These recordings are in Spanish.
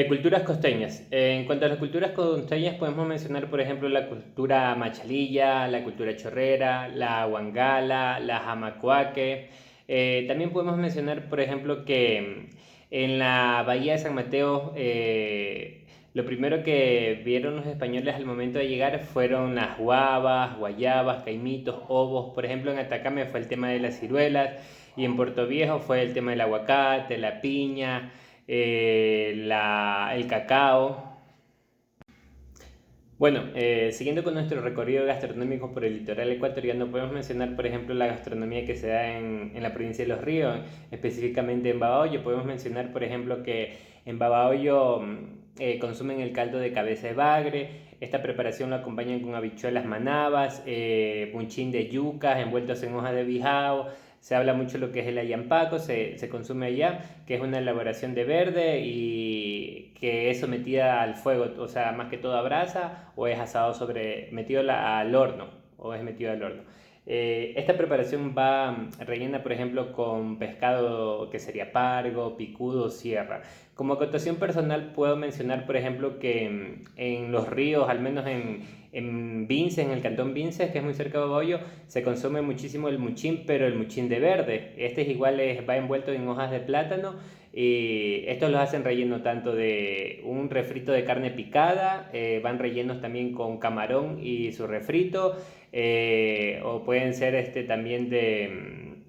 Culturas costeñas. En cuanto a las culturas costeñas, podemos mencionar, por ejemplo, la cultura machalilla, la cultura chorrera, la huangala, la jamacuaque. También podemos mencionar, por ejemplo, que en la bahía de San Mateo, lo primero que vieron los españoles al momento de llegar fueron las guavas, guayabas, caimitos, obos. Por ejemplo, en Atacama fue el tema de las ciruelas y en Puerto Viejo fue el tema del aguacate, la piña, el cacao. Bueno, siguiendo con nuestro recorrido gastronómico por el litoral ecuatoriano, podemos mencionar, por ejemplo, la gastronomía que se da en la provincia de Los Ríos, específicamente en Babahoyo. Podemos mencionar, por ejemplo, que en Babahoyo consumen el caldo de cabeza de bagre. Esta preparación lo acompañan con habichuelas manabas, punchín de yucas envueltos en hoja de bijao. Se habla mucho de lo que es el ayampaco, se consume allá, que es una elaboración de verde y que es sometida al fuego, o sea, más que todo a brasa o es asado metido al horno o es metido al horno. Esta preparación va rellena, por ejemplo, con pescado que sería pargo, picudo, sierra. Como acotación personal puedo mencionar, por ejemplo, que en Los Ríos, al menos en Vinces, en el cantón Vinces, que es muy cerca de Bogoyo, se consume muchísimo el muchín, pero el muchín de verde. Este es igual, va envuelto en hojas de plátano y estos los hacen relleno tanto de un refrito de carne picada, van rellenos también con camarón y su refrito, o pueden ser también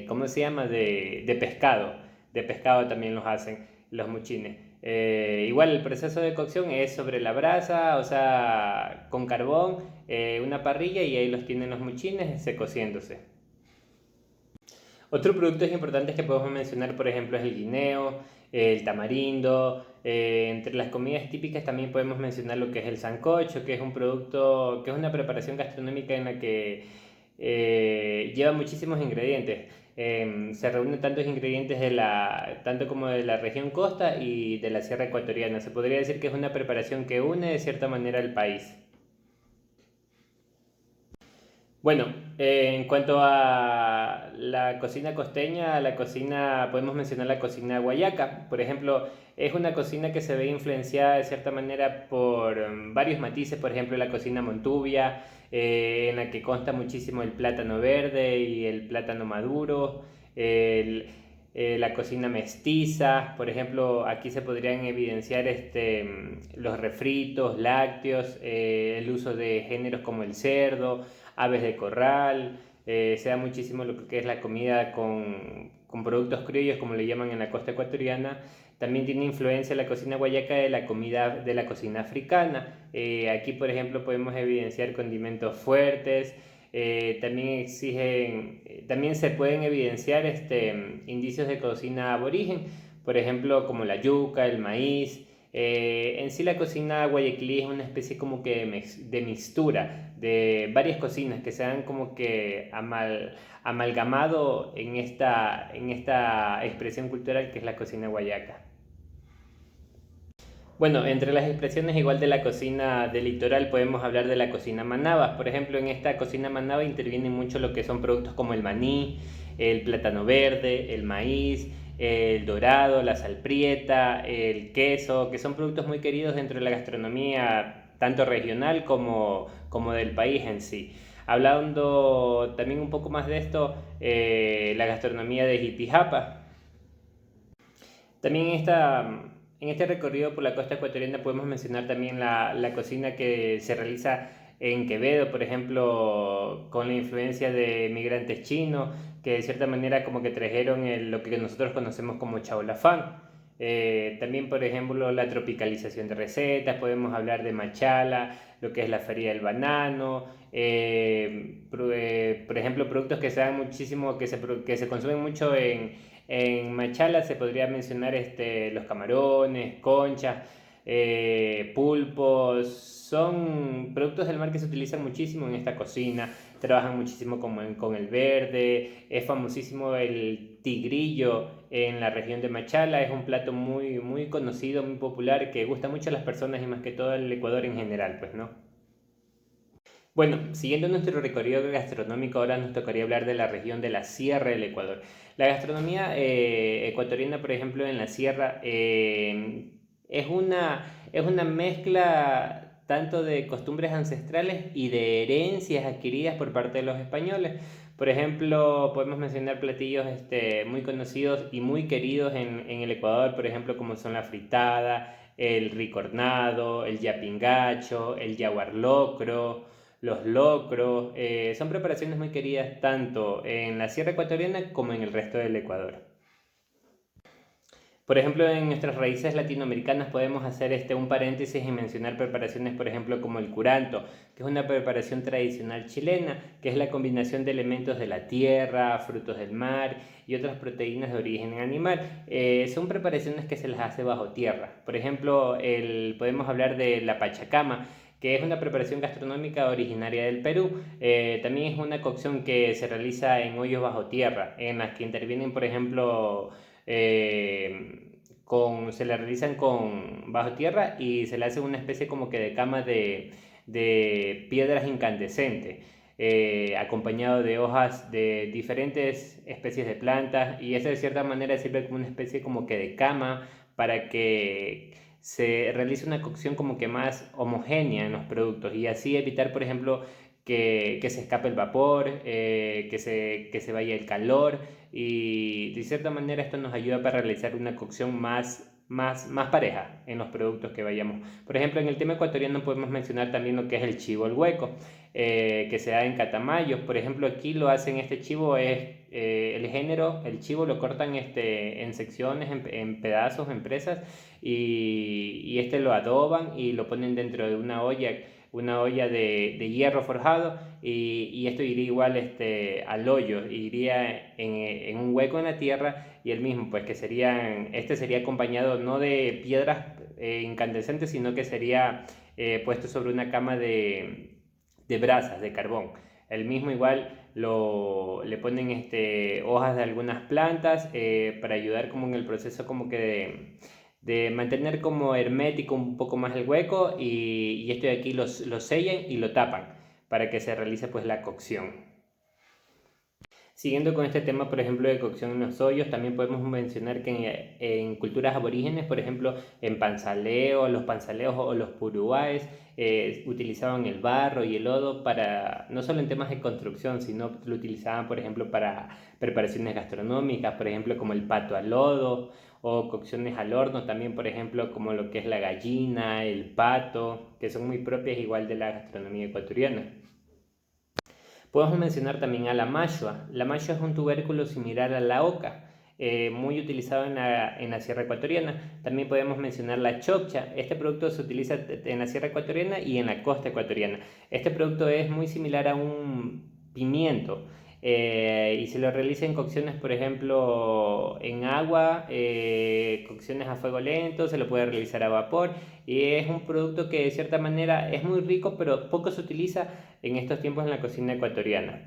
¿cómo se llama? De pescado. De pescado también los hacen los muchines. Igual el proceso de cocción es sobre la brasa, o sea, con carbón, una parrilla y ahí los tienen los muchines cociéndose. Otros productos importantes que podemos mencionar, por ejemplo, es el guineo, el tamarindo. Entre las comidas típicas también podemos mencionar lo que es el sancocho, que es un producto, que es una preparación gastronómica en la que lleva muchísimos ingredientes. Se reúnen tantos ingredientes tanto como de la región costa y de la sierra ecuatoriana. Se podría decir que es una preparación que une de cierta manera al país. Bueno, en cuanto a la cocina costeña, podemos mencionar la cocina guayaca. Por ejemplo, es una cocina que se ve influenciada de cierta manera por varios matices, por ejemplo, la cocina montuvia, en la que consta muchísimo el plátano verde y el plátano maduro, el- la cocina mestiza. Por ejemplo, aquí se podrían evidenciar los refritos, lácteos, el uso de géneros como el cerdo, aves de corral. Se da muchísimo lo que es la comida con productos criollos, como le llaman en la costa ecuatoriana. También tiene influencia la cocina guayaca de la comida de la cocina africana. Aquí, por ejemplo, podemos evidenciar condimentos fuertes. También se pueden evidenciar indicios de cocina aborigen, por ejemplo, como la yuca, el maíz. En sí la cocina guayaquilí es una especie como que de mixtura de varias cocinas que se han como que amalgamado en esta expresión cultural que es la cocina guayaca. Bueno, entre las expresiones igual de la cocina del litoral podemos hablar de la cocina manaba. Por ejemplo, en esta cocina manaba intervienen mucho lo que son productos como el maní, el plátano verde, el maíz, el dorado, la salprieta, el queso, que son productos muy queridos dentro de la gastronomía tanto regional como del país en sí. Hablando también un poco más de esto, la gastronomía de Jitijapa. También en este recorrido por la costa ecuatoriana podemos mencionar también la cocina que se realiza en Quevedo, por ejemplo, con la influencia de migrantes chinos, que de cierta manera como que trajeron lo que nosotros conocemos como chaulafán. También, por ejemplo, la tropicalización de recetas, podemos hablar de machala, lo que es la feria del banano, por ejemplo, productos que se dan muchísimo, que se consumen mucho en Machala se podría mencionar los camarones, conchas, pulpos. Son productos del mar que se utilizan muchísimo en esta cocina. Trabajan muchísimo con el verde. Es famosísimo el tigrillo en la región de Machala. Es un plato muy, muy conocido, muy popular, que gusta mucho a las personas y más que todo al Ecuador en general, pues, ¿no? Bueno, siguiendo nuestro recorrido gastronómico, ahora nos tocaría hablar de la región de la Sierra del Ecuador. La gastronomía ecuatoriana, por ejemplo, en la Sierra, es una mezcla tanto de costumbres ancestrales y de herencias adquiridas por parte de los españoles. Por ejemplo, podemos mencionar platillos muy conocidos y muy queridos en el Ecuador, por ejemplo, como son la fritada, el ricornado, el yapingacho, el yaguar locro, los locros. Son preparaciones muy queridas tanto en la sierra ecuatoriana como en el resto del Ecuador. Por ejemplo, en nuestras raíces latinoamericanas podemos hacer un paréntesis y mencionar preparaciones, por ejemplo, como el curanto, que es una preparación tradicional chilena, que es la combinación de elementos de la tierra, frutos del mar y otras proteínas de origen animal. Son preparaciones que se las hace bajo tierra. Por ejemplo, podemos hablar de la pachacama, que es una preparación gastronómica originaria del Perú. También es una cocción que se realiza en hoyos bajo tierra, en las que intervienen, por ejemplo, se le realizan con bajo tierra y se le hace una especie como que de cama de piedras incandescentes, acompañado de hojas de diferentes especies de plantas, y eso de cierta manera sirve como una especie como que de cama para que se realice una cocción como que más homogénea en los productos y así evitar, por ejemplo, que se escape el vapor, que se vaya el calor, y de cierta manera esto nos ayuda para realizar una cocción más pareja en los productos que vayamos. Por ejemplo, en el tema ecuatoriano podemos mencionar también lo que es el chivo al hueco, que se da en Catamayos. Por ejemplo, aquí lo hacen, este chivo es el género, el chivo lo cortan en secciones, en pedazos, en presas, y lo adoban y lo ponen dentro de una olla de hierro forjado, y esto iría igual al hoyo, iría en un hueco en la tierra, y el mismo pues que sería acompañado no de piedras incandescentes, sino que sería puesto sobre una cama de brasas de carbón. El mismo igual le ponen hojas de algunas plantas para ayudar como en el proceso como que de mantener como hermético un poco más el hueco, y esto de aquí lo sellan y lo tapan para que se realice pues la cocción. Siguiendo con este tema, por ejemplo, de cocción en los hoyos, también podemos mencionar que en culturas aborígenes, por ejemplo, en Panzaleo, los panzaleos o los puruáes, utilizaban el barro y el lodo para, no solo en temas de construcción, sino lo utilizaban, por ejemplo, para preparaciones gastronómicas, por ejemplo, como el pato al lodo, o cocciones al horno, también, por ejemplo, como lo que es la gallina, el pato, que son muy propias igual de la gastronomía ecuatoriana. Podemos mencionar también a la mashua. La mashua es un tubérculo similar a la oca, muy utilizado en la sierra ecuatoriana. También podemos mencionar la choccha. Este producto se utiliza en la sierra ecuatoriana y en la costa ecuatoriana. Este producto es muy similar a un pimiento, y se lo realiza en cocciones, por ejemplo, en agua, cocciones a fuego lento, se lo puede realizar a vapor, y es un producto que de cierta manera es muy rico, pero poco se utiliza en estos tiempos en la cocina ecuatoriana.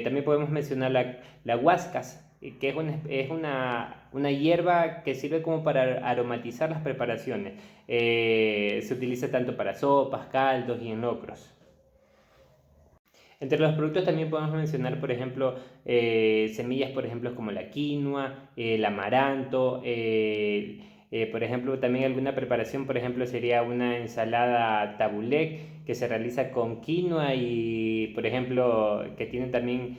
También podemos mencionar la huascas, que es una hierba que sirve como para aromatizar las preparaciones. Se utiliza tanto para sopas, caldos y en locros. Entre los productos también podemos mencionar, por ejemplo, semillas, por ejemplo, como la quinoa, el amaranto, por ejemplo, también alguna preparación, por ejemplo, sería una ensalada tabulé que se realiza con quinoa y, por ejemplo, que tiene también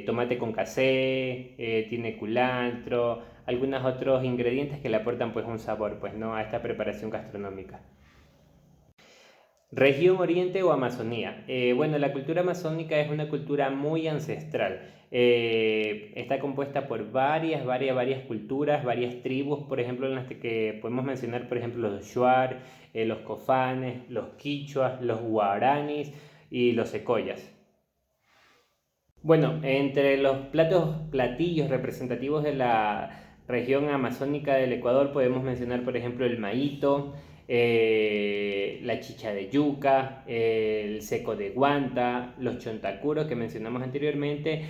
tomate con casé, tiene culantro, algunos otros ingredientes que le aportan pues un sabor, pues, ¿no?, a esta preparación gastronómica. Región Oriente o Amazonía. Bueno, la cultura amazónica es una cultura muy ancestral. Está compuesta por varias culturas, varias tribus, por ejemplo, en las que podemos mencionar, por ejemplo, los Shuar, los Cofanes, los Quichuas, los Guaranis y los Secoyas. Bueno, entre los platillos representativos de la región amazónica del Ecuador podemos mencionar, por ejemplo, el maíto, la chicha de yuca, el seco de guanta, los chontacuros que mencionamos anteriormente.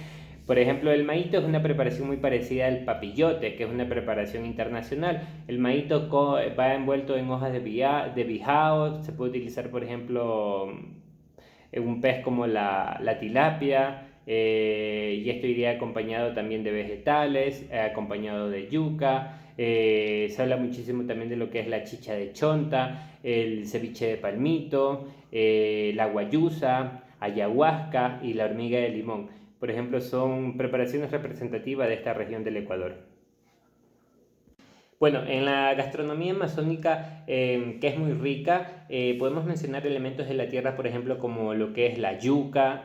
Por ejemplo, el maíto es una preparación muy parecida al papillote, que es una preparación internacional. El maíto va envuelto en hojas de bijao, se puede utilizar, por ejemplo, un pez como la tilapia, y esto iría acompañado también de vegetales, acompañado de yuca, Se habla muchísimo también de lo que es la chicha de chonta, el ceviche de palmito, la guayusa, ayahuasca y la hormiga de limón. Por ejemplo, son preparaciones representativas de esta región del Ecuador. Bueno, en la gastronomía amazónica, que es muy rica, podemos mencionar elementos de la tierra, por ejemplo, como lo que es la yuca.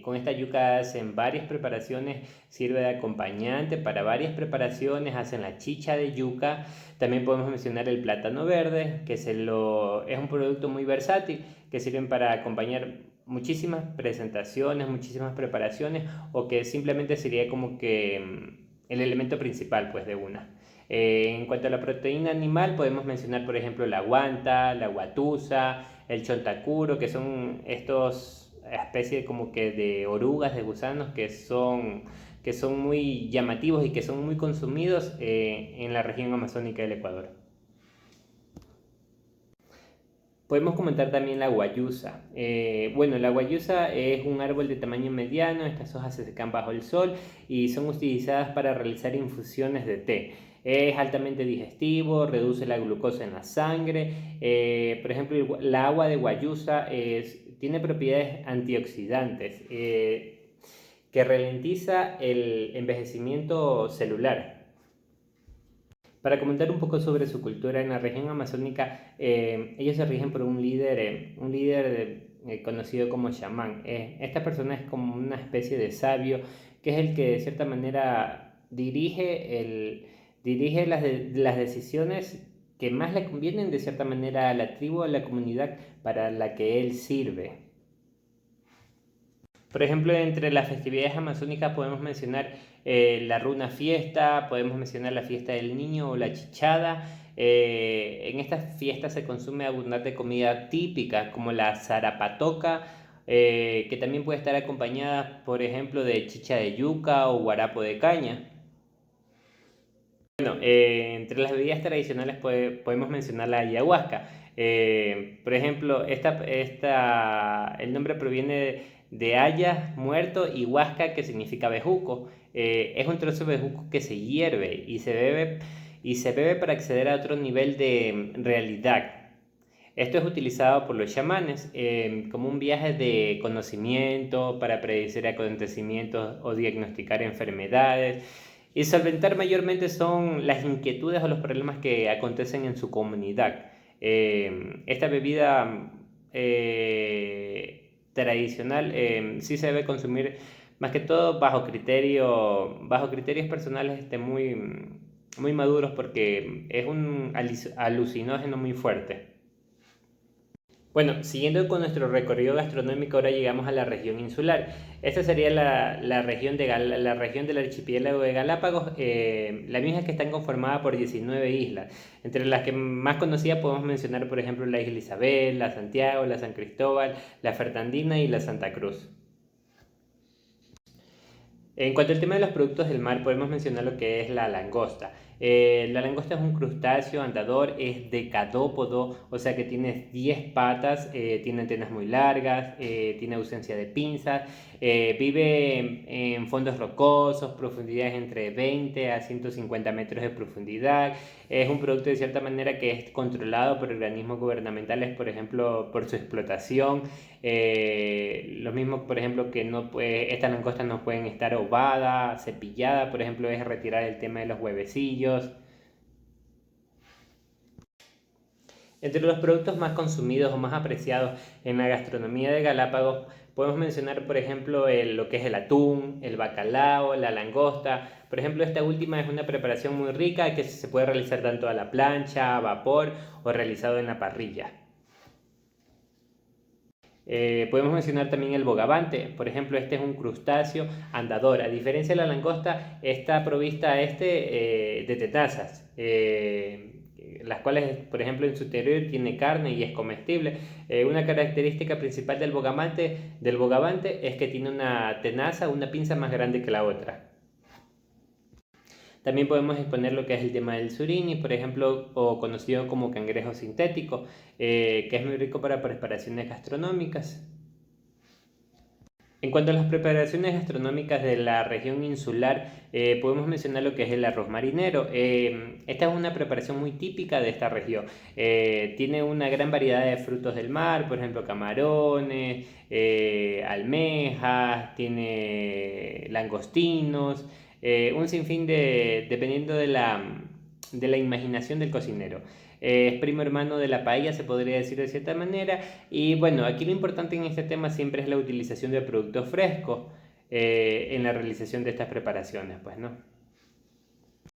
Con esta yuca hacen varias preparaciones, sirve de acompañante para varias preparaciones, hacen la chicha de yuca. También podemos mencionar el plátano verde, que es un producto muy versátil, que sirven para acompañar muchísimas presentaciones, muchísimas preparaciones, o que simplemente sería como que el elemento principal, pues, de una. En cuanto a la proteína animal, podemos mencionar, por ejemplo, la guanta, la guatusa, el chontacuro, que son estos especies como que de orugas, de gusanos, que son muy llamativos y que son muy consumidos en la región amazónica del Ecuador. Podemos comentar también la guayusa. Bueno, la guayusa es un árbol de tamaño mediano, estas hojas se secan bajo el sol y son utilizadas para realizar infusiones de té. Es altamente digestivo, reduce la glucosa en la sangre. Por ejemplo, la agua de guayusa tiene propiedades antioxidantes que ralentiza el envejecimiento celular. Para comentar un poco sobre su cultura en la región amazónica, ellos se rigen por un líder conocido como chamán. Esta persona es como una especie de sabio que es el que de cierta manera dirige las decisiones que más le convienen de cierta manera a la tribu, a la comunidad para la que él sirve. Por ejemplo, entre las festividades amazónicas podemos mencionar la runa fiesta, podemos mencionar la fiesta del niño o la chichada. En estas fiestas se consume abundante comida típica como la zarapatoca, que también puede estar acompañada, por ejemplo, de chicha de yuca o guarapo de caña. Bueno, entre las bebidas tradicionales podemos mencionar la ayahuasca. Por ejemplo, el nombre proviene de haya, muerto, y huasca, que significa bejuco. Es un trozo de bejuco que se hierve y se bebe para acceder a otro nivel de realidad. Esto es utilizado por los chamanes como un viaje de conocimiento para predecir acontecimientos o diagnosticar enfermedades y solventar mayormente son las inquietudes o los problemas que acontecen en su comunidad. Esta bebida tradicional sí se debe consumir más que todo bajo criterios personales muy maduros porque es un alucinógeno muy fuerte. Bueno, siguiendo con nuestro recorrido gastronómico, ahora llegamos a la región insular. Esta sería la región la región del archipiélago de Galápagos, la misma que está conformada por 19 islas. Entre las que más conocidas podemos mencionar, por ejemplo, la isla Isabel, la Santiago, la San Cristóbal, la Fernandina y la Santa Cruz. En cuanto al tema de los productos del mar, podemos mencionar lo que es la langosta. La langosta es un crustáceo andador, es decadópodo, o sea que tiene 10 patas, tiene antenas muy largas, tiene ausencia de pinzas, vive en fondos rocosos, profundidades entre 20 a 150 metros de profundidad. Es un producto de cierta manera que es controlado por organismos gubernamentales, por ejemplo, por su explotación. Lo mismo, por ejemplo, que estas langostas no pueden estar ovadas, cepilladas, por ejemplo, es retirar el tema de los huevecillos. Entre los productos más consumidos o más apreciados en la gastronomía de Galápagos, podemos mencionar, por ejemplo, lo que es el atún, el bacalao, la langosta. Por ejemplo, esta última es una preparación muy rica que se puede realizar tanto a la plancha, a vapor o realizado en la parrilla. Podemos mencionar también el bogavante, por ejemplo, este es un crustáceo andador. A diferencia de la langosta, está provista de tenazas, las cuales, por ejemplo, en su interior tiene carne y es comestible. Una característica principal del bogavante es que tiene una tenaza, una pinza más grande que la otra. También podemos exponer lo que es el tema del surimi, por ejemplo, o conocido como cangrejo sintético, que es muy rico para preparaciones gastronómicas. En cuanto a las preparaciones gastronómicas de la región insular, podemos mencionar lo que es el arroz marinero. Esta es una preparación muy típica de esta región. Tiene una gran variedad de frutos del mar, por ejemplo, camarones, almejas, tiene langostinos, un sinfín dependiendo de la imaginación del cocinero. Es primo hermano de la paella, se podría decir de cierta manera. Y bueno, aquí lo importante en este tema siempre es la utilización de productos frescos en la realización de estas preparaciones, pues, ¿no?